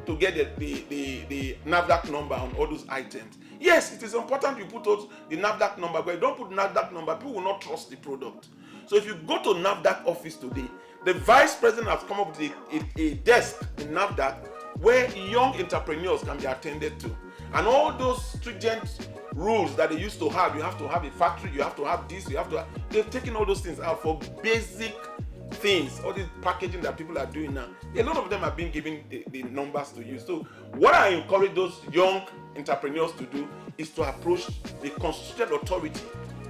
to get the NAFDAC number on all those items. Yes, it is important you put out the NAFDAC number, but if you don't put NAFDAC number, people will not trust the product. So if you go to NAFDAC office today, the vice president has come up with a desk in NAFDAC where young entrepreneurs can be attended to. And all those stringent rules that they used to have, you have to have a factory, you have to have this, you have to have, they've taken all those things out for basic things, all this packaging that people are doing now. A lot of them have been given the numbers to use. So what I encourage those young entrepreneurs to do is to approach the constituted authority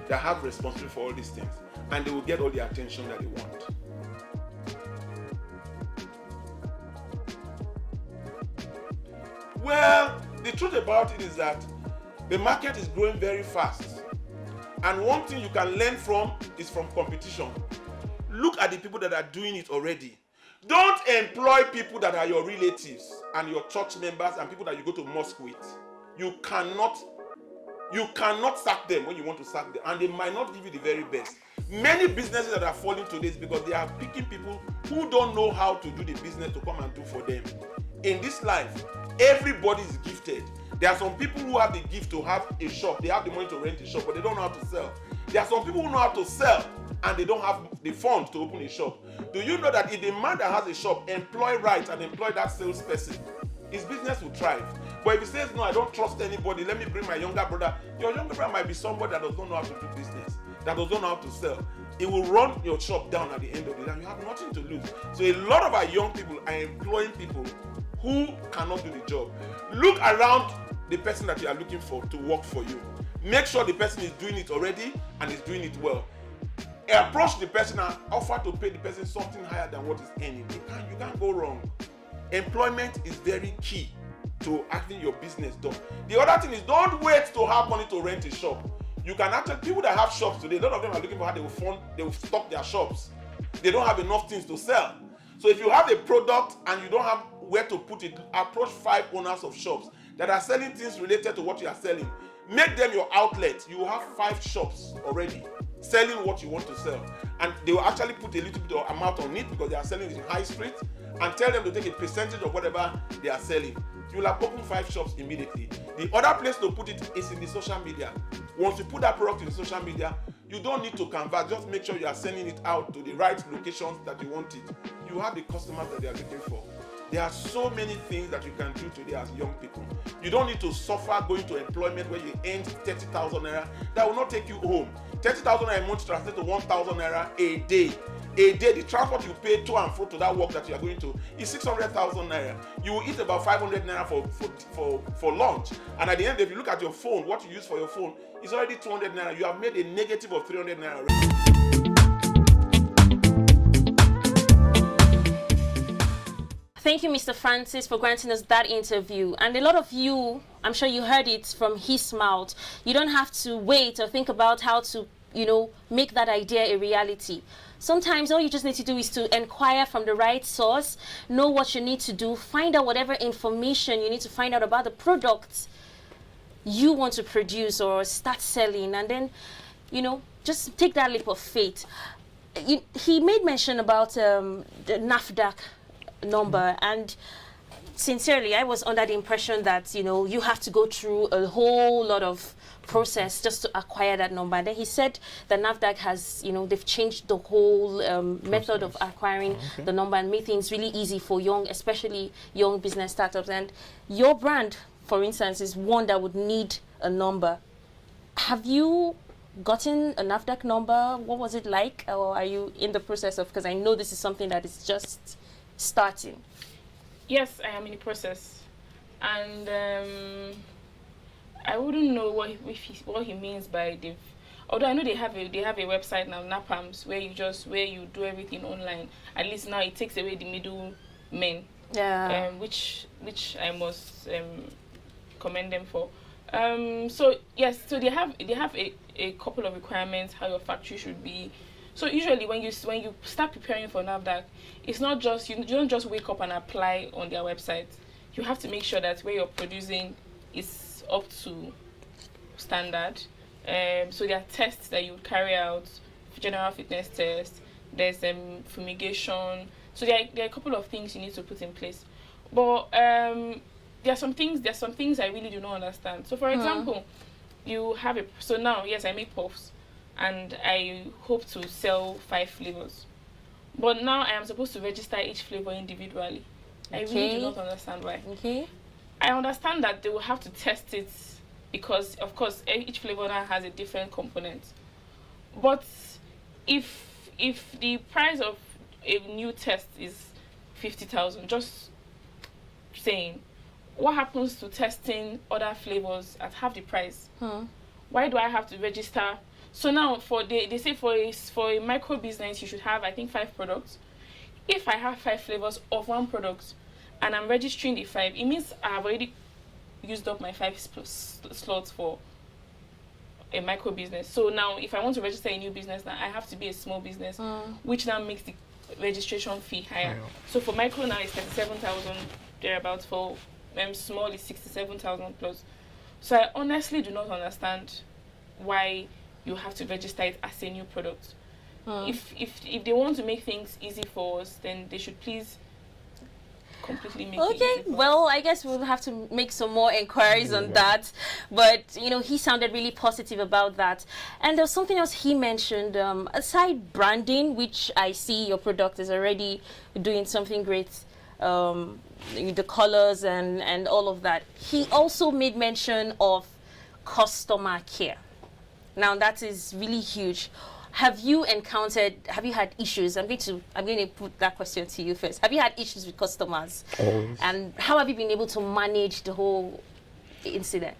that have responsibility for all these things, and they will get all the attention that they want. Well, the truth about it is that the market is growing very fast. And one thing you can learn from is from competition. Look at the people that are doing it already. Don't employ people that are your relatives and your church members and people that you go to mosque with. You cannot sack them when you want to sack them, and they might not give you the very best. Many businesses that are falling today is because they are picking people who don't know how to do the business to come and do for them. In this life, everybody is gifted. There are some people who have the gift to have a shop. They have the money to rent a shop, but they don't know how to sell. There are some people who know how to sell and they don't have the funds to open a shop. Do you know that if the man that has a shop employ right and employ that salesperson, his business will thrive? But if he says, no, I don't trust anybody, let me bring my younger brother. Your younger brother might be somebody that does not know how to do business, that does not know how to sell. It will run your shop down at the end of the day and you have nothing to lose. So a lot of our young people are employing people who cannot do the job. Look around the person that you are looking for to work for you. Make sure the person is doing it already and is doing it well. Approach the person and offer to pay the person something higher than what is earning. You can't go wrong. Employment is very key to having your business done. The other thing is, don't wait to have money to rent a shop. You can actually, people that have shops today, a lot of them are looking for how they will stock their shops. They don't have enough things to sell. So if you have a product and you don't have where to put it, approach 5 owners of shops that are selling things related to what you are selling. Make them your outlet. You will have 5 shops already selling what you want to sell. And they will actually put a little bit of amount on it because they are selling it in high street, and tell them to take a percentage of whatever they are selling. You will have opened 5 shops immediately. The other place to put it is in the social media. Once you put that product in the social media, you don't need to convert. Just make sure you are sending it out to the right locations that you want it. You have the customers that they are looking for. There are so many things that you can do today as young people. You don't need to suffer going to employment where you earn 30,000 naira. That will not take you home. 30,000 naira a month translates to 1,000 naira a day. A day, the transport you pay to and fro to that work that you are going to is 600,000 naira. You will eat about 500 naira for lunch. And at the end, if you look at your phone, what you use for your phone is already 200 naira. You have made a negative of 300 naira already. Thank you, Mr. Francis, for granting us that interview. And a lot of you, I'm sure you heard it from his mouth. You don't have to wait or think about how to, make that idea a reality. Sometimes all you just need to do is to inquire from the right source, know what you need to do, find out whatever information you need to find out about the product you want to produce or start selling, and then, just take that leap of faith. He made mention about the NAFDAC number, and sincerely, I was under the impression that, you have to go through a whole lot of process just to acquire that number. And then he said that NAFDAC has, they've changed the whole method of acquiring the number and made things really easy for especially young business startups. And your brand, for instance, is one that would need a number. Have you gotten a NAFDAC number? What was it like? Or are you in the process of, because I know this is something that is just starting. Yes, I am in the process. And I wouldn't know what he means by the. Although I know they have a website now, NAPAMS, where you do everything online. At least now it takes away the middlemen. Yeah. Which I must commend them for. So yes, so they have a couple of requirements how your factory should be. So usually when you start preparing for NAFDAC, it's not just you don't just wake up and apply on their website. You have to make sure that where you're producing is up to standard. So there are tests that you would carry out, general fitness test. There's fumigation. So there are a couple of things you need to put in place. But there are some things I really do not understand. So for example, you have so now yes, I make puffs, and I hope to sell 5 flavors. But now I am supposed to register each flavor individually. I really do not understand why. Okay. I understand that they will have to test it because, of course, each flavor now has a different component. But if the price of a new test is 50,000, just saying, what happens to testing other flavors at half the price? Why do I have to register? So now, they say for a micro business, you should have, I think, 5 products. If I have 5 flavors of one product, and I'm registering the 5, it means I have already used up my 5 slots for a micro business. So now, if I want to register a new business, now I have to be a small business, which now makes the registration fee higher. So for micro now, it's 37,000 thereabouts. For small, it's 67,000 plus. So I honestly do not understand why you have to register it as a new product. If they want to make things easy for us, then they should please completely make it easy for well, I guess we'll have to make some more inquiries on that. But, he sounded really positive about that. And there was something else he mentioned, aside branding, which I see your product is already doing something great, the colors and all of that. He also made mention of customer care. Now, that is really huge. Have you had issues? I'm going to put that question to you first. Have you had issues with customers? Always. And how have you been able to manage the whole incident?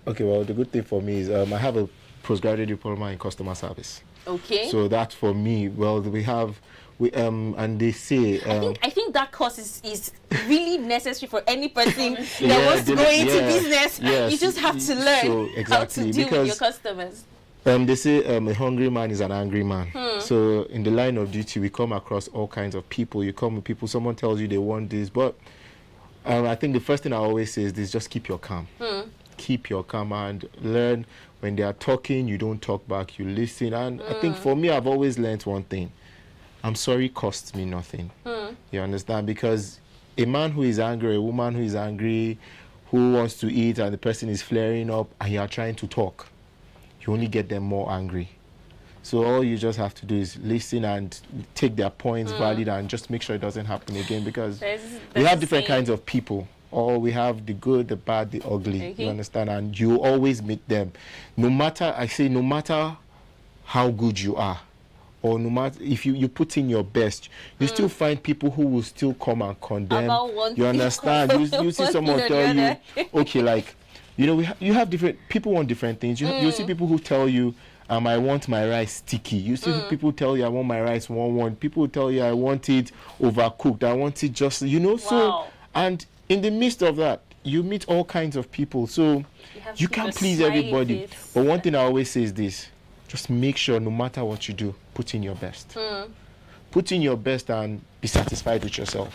Okay, well, the good thing for me is I have a postgraduate diploma in customer service. Okay. So that for me, well, and they say I think that course is really necessary for any person that Yeah, wants to go into yeah, business. yes, You just have to learn so exactly, how to deal with your because, customers. they say a hungry man is an angry man. So in the line of duty, we come across all kinds of people. You come with people, someone tells you they want this, but I think the first thing I always say is this: just keep your calm. Keep your calm and learn. When they are talking, you don't talk back, you listen. And I think for me, I've always learned one thing: I'm sorry costs me nothing. You understand? Because a man who is angry, a woman who is angry, who wants to eat, and the person is flaring up, and you are trying to talk, you only get them more angry. So all you just have to do is listen and take their points valid, and just make sure it doesn't happen again, because we have different kinds of people. Or we have the good, the bad, the ugly. You understand? And you always meet them. No matter how good you are, or no matter if you put in your best, you still find people who will still come and condemn. You understand? You see someone tell you, okay, like, you have different people want different things. You see people who tell you, I want my rice sticky. You see people tell you, I want my rice one. People tell you, I want it overcooked. I want it just, so, and in the midst of that, you meet all kinds of people. So you can't please everybody. But one thing I always say is this: just make sure no matter what you do, put in your best. Put in your best and be satisfied with yourself.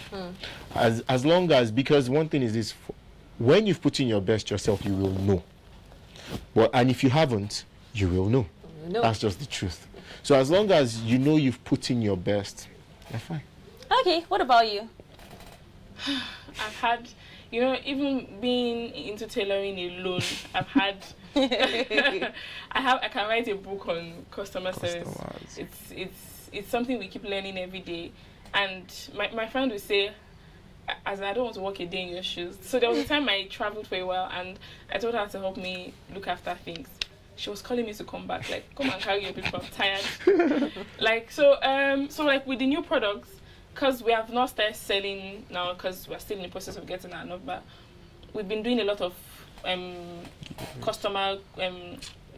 As long as, because one thing is this: when you've put in your best yourself, you will know. And if you haven't, you will know. That's just the truth. So as long as you know you've put in your best, you're fine. Okay, what about you? I've had, even being into tailoring alone, I've had, I can write a book on customer service. It's something we keep learning every day. And my friend would say, as I don't want to walk a day in your shoes. So there was a time I traveled for a while, and I told her to help me look after things. She was calling me to come back, like, come and carry your people, I'm tired. So with the new products, because we have not started selling now, because we're still in the process of getting our number, we've been doing a lot of we've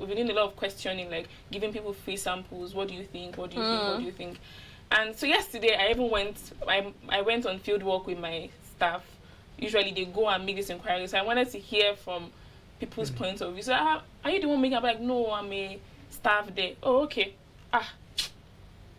been doing a lot of questioning, like giving people free samples. What do you think? What do you think? What do you think? And so yesterday, I went on field work with my staff. Usually they go and make this inquiry. So I wanted to hear from people's point of view. So are you the one making? I'm like, no, I'm a staff there. Oh, okay. I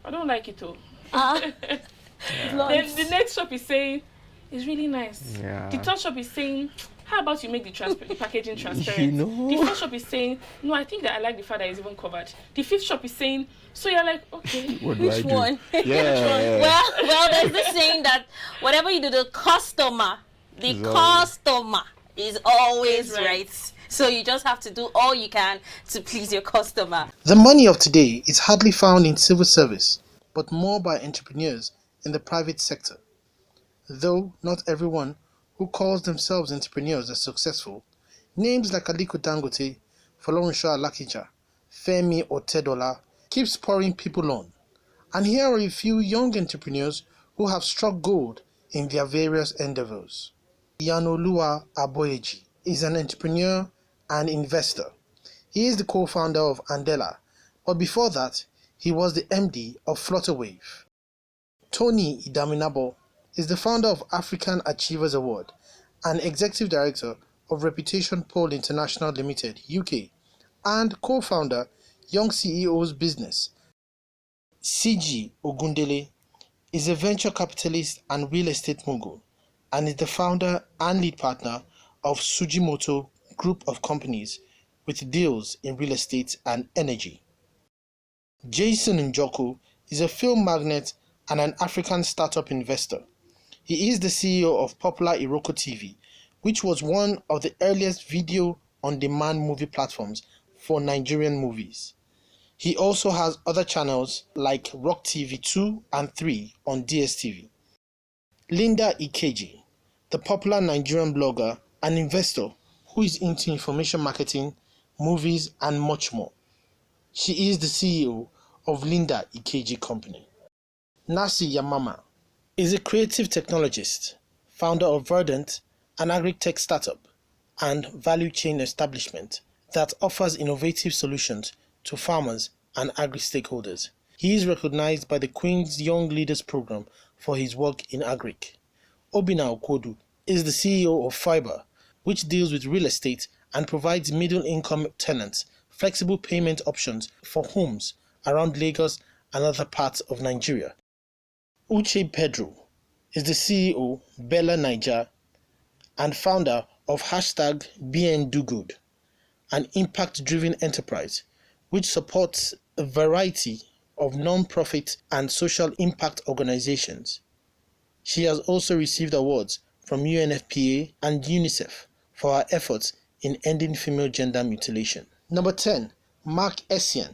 don't like it though. Then the next shop is saying, it's really nice. Yeah. The third shop is saying, how about you make the packaging transparent? The fourth shop is saying, no, I think that I like the fact that it's even covered. The fifth shop is saying, so you're like, okay, which one? Yeah. Well, there's this saying that whatever you do, the customer is always right. So you just have to do all you can to please your customer. The money of today is hardly found in civil service, but more by entrepreneurs in the private sector. Though not everyone who calls themselves entrepreneurs are successful, names like Aliko Dangote, Folorunsho Alakija, Femi Otedola keeps pouring people on. And here are a few young entrepreneurs who have struck gold in their various endeavors. Yanoluwa Aboyeji is an entrepreneur and investor. He is the co-founder of Andela, but before that, he was the MD of Flutterwave. Tony Idaminabo is the founder of African Achievers Award and executive director of Reputation Poll International Limited, UK, and co-founder Young CEOs Business. CG Ogundele is a venture capitalist and real estate mogul, and is the founder and lead partner of Sujimoto Group of Companies with deals in real estate and energy. Jason Njoku is a film magnate and an African startup investor. He is the CEO of popular Iroko TV, which was one of the earliest video-on-demand movie platforms for Nigerian movies. He also has other channels like Rock TV 2 and 3 on DSTV. Linda Ikeji, the popular Nigerian blogger and investor who is into information marketing, movies, and much more. She is the CEO of Linda Ikeji Company. Nasi Yamama is a creative technologist, founder of Verdant, an agri-tech startup, and value chain establishment that offers innovative solutions to farmers and agri-stakeholders. He is recognized by the Queen's Young Leaders Program for his work in agric. Obinna Okwodu is the CEO of Fiber, which deals with real estate and provides middle-income tenants flexible payment options for homes around Lagos and other parts of Nigeria. Uche Pedro is the CEO, Bella Niger, and founder of #BNDoGood, an impact-driven enterprise which supports a variety of non-profit and social impact organizations. She has also received awards from UNFPA and UNICEF for her efforts in ending female gender mutilation. Number 10, Mark Essien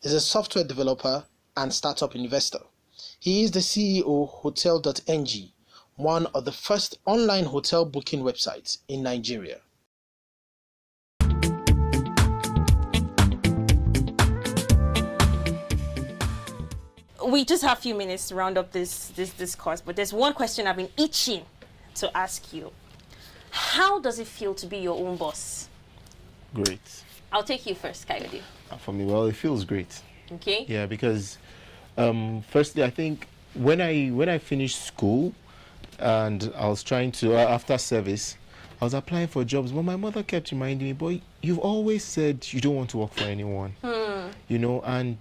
is a software developer and startup investor. He is the CEO Hotel.ng, one of the first online hotel booking websites in Nigeria. We just have a few minutes to round up this discourse, but there's one question I've been itching to ask you. How does it feel to be your own boss? Great. I'll take you first, Kayode. For me, well, it feels great. Okay. Yeah, because firstly, I think when I finished school and I was trying to, after service, I was applying for jobs, but my mother kept reminding me, boy, you've always said you don't want to work for anyone. You know, and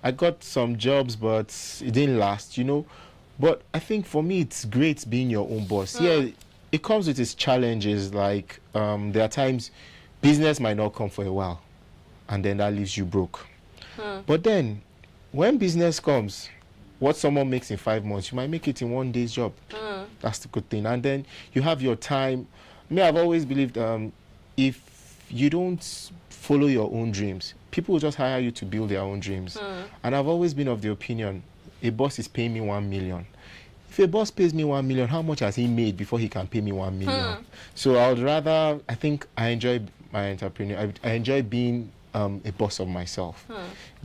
I got some jobs, but it didn't last, you know. But I think for me, it's great being your own boss. Yeah, it comes with its challenges. Like there are times business might not come for a while, and then that leaves you broke. But then, when business comes, what someone makes in 5 months, you might make it in 1 day's job. That's the good thing. And then you have your time. Me, I've always believed if you don't follow your own dreams, people will just hire you to build their own dreams. And I've always been of the opinion, a boss is paying me 1 million. If a boss pays me 1 million, how much has he made before he can pay me 1 million? So I would rather, I think I enjoy my entrepreneur. I enjoy being a boss of myself.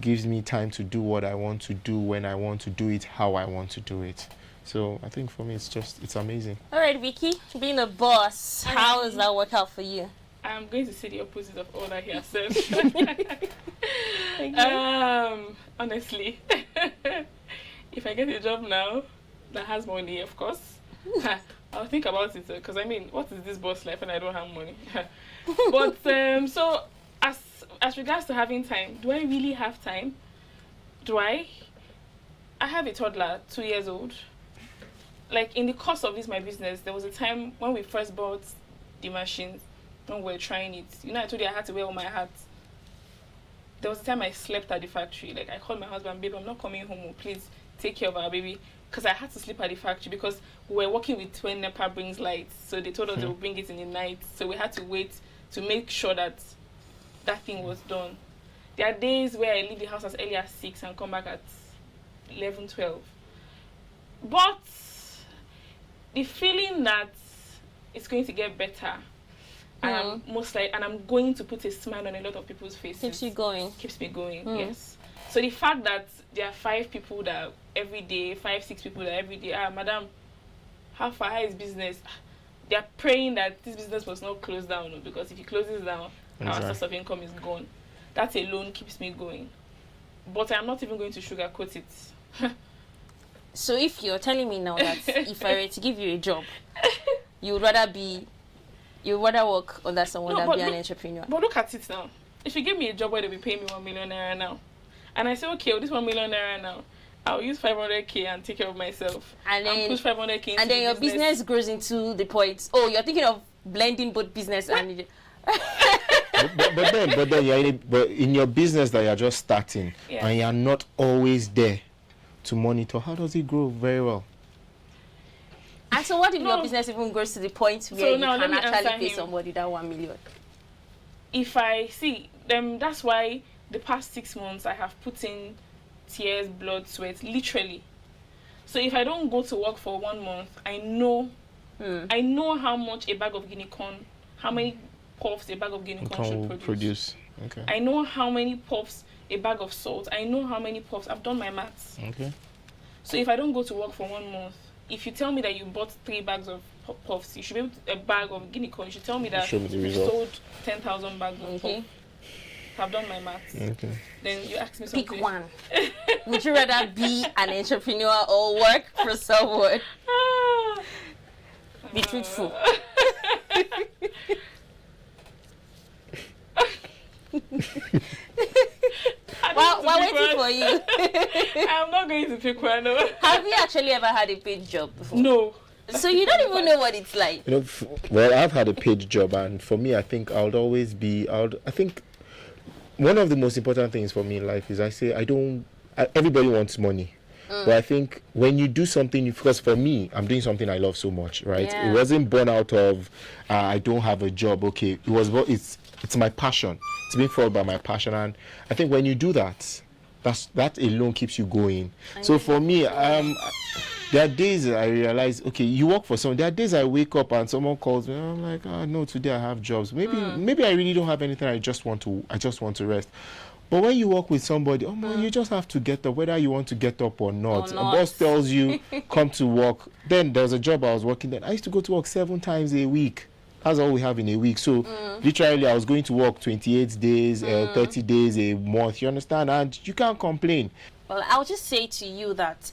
Gives me time to do what I want to do, when I want to do it, how I want to do it. So I think for me, it's amazing. All right, Vicky, being a boss, how does that work out for you? I'm going to say the opposite of all that he has said. Honestly, if I get a job now that has money, of course, I'll think about it. Because I mean, what is this boss life when I don't have money? But so as regards to having time, do I really have time? Do I? I have a toddler, 2 years old. Like in the course of my business, there was a time when we first bought the machines, when we were trying it. You know, I told you I had to wear all my hats. There was a time I slept at the factory. Like I called my husband, babe, I'm not coming home. Please take care of our baby. Because I had to sleep at the factory because we were working with when NEPA brings lights. So they told us they would bring it in the night. So we had to wait to make sure that that thing was done. There are days where I leave the house as early as 6 and come back at 11, 12. But the feeling that it's going to get better and I'm going to put a smile on a lot of people's faces. Keeps you going. Keeps me going, yes. So the fact that there are 5 people that every day, 5, 6 people that every day, madam, how far is business? They are praying that this business must not close down, because if it closes down, our source of income is gone. That alone keeps me going. But I'm not even going to sugarcoat it. So if you're telling me now that if I were to give you a job, you would rather work under someone than be an entrepreneur. But look at it now. If you give me a job where they'll be paying me 1 million naira now, and I say, okay, this 1 million naira now, I'll use 500k and take care of myself. And then push 500k into and then your business grows into the point. Oh, you're thinking of blending both business and but then in your business that you're just starting and you're not always there to monitor, how does it grow very well? And so what if your business even grows to the point where you can actually pay somebody that 1 million? If I see them, that's why the past 6 months I have put in tears, blood, sweat, literally. So if I don't go to work for 1 month, I know how much a bag of guinea corn, how many puffs a bag of guinea corn should produce. Okay. I know how many puffs a bag of salt. I know how many puffs. I've done my maths. Okay. So if I don't go to work for 1 month, if you tell me that you bought 3 bags of puffs, you should be able to, a bag of guinea corn. You should tell me that Show me the you result. sold 10,000 bags of puff. I've done my maths. Okay. Then you ask me something. Pick one. Would you rather be an entrepreneur or work for someone? Be truthful. While waiting for you. I'm not going to pick one. No. Have you actually ever had a paid job before? No. So you don't even know what it's like. You know, well, I've had a paid job, and for me, I think I think one of the most important things for me in life is everybody wants money. But I think when you do something, because for me, I'm doing something I love so much, right? Yeah. It wasn't born out of, I don't have a job, okay. It's my passion. It's being fueled by my passion. And I think when you do that, that alone keeps you going. So for me, there are days I realize, okay, you work for someone. There are days I wake up and someone calls me, and I'm like, no, today I have jobs. Maybe I really don't have anything. I just want to rest. But when you work with somebody, you just have to get up, whether you want to get up or not. A boss tells you, come to work. Then there was a job I was working there. I used to go to work 7 times a week. That's all we have in a week. So literally, I was going to work 28 days, 30 days a month. You understand? And you can't complain. Well, I'll just say to you that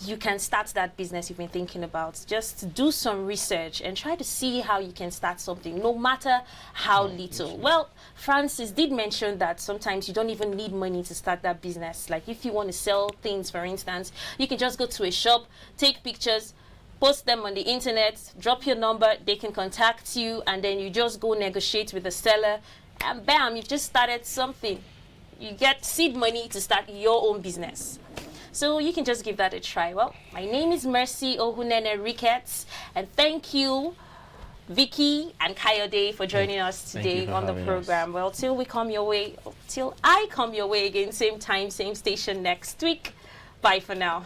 you can start that business you've been thinking about. Just do some research and try to see how you can start something, no matter how little. Well, Francis did mention that sometimes you don't even need money to start that business. Like if you want to sell things, for instance, you can just go to a shop, take pictures, post them on the internet, drop your number, they can contact you, and then you just go negotiate with the seller, and bam, you've just started something. You get seed money to start your own business. So you can just give that a try. Well, my name is Mercy Ohunene Ricketts, and thank you, Vicky and Kayode, for joining us today on the program. Well, till I come your way again, same time, same station next week. Bye for now.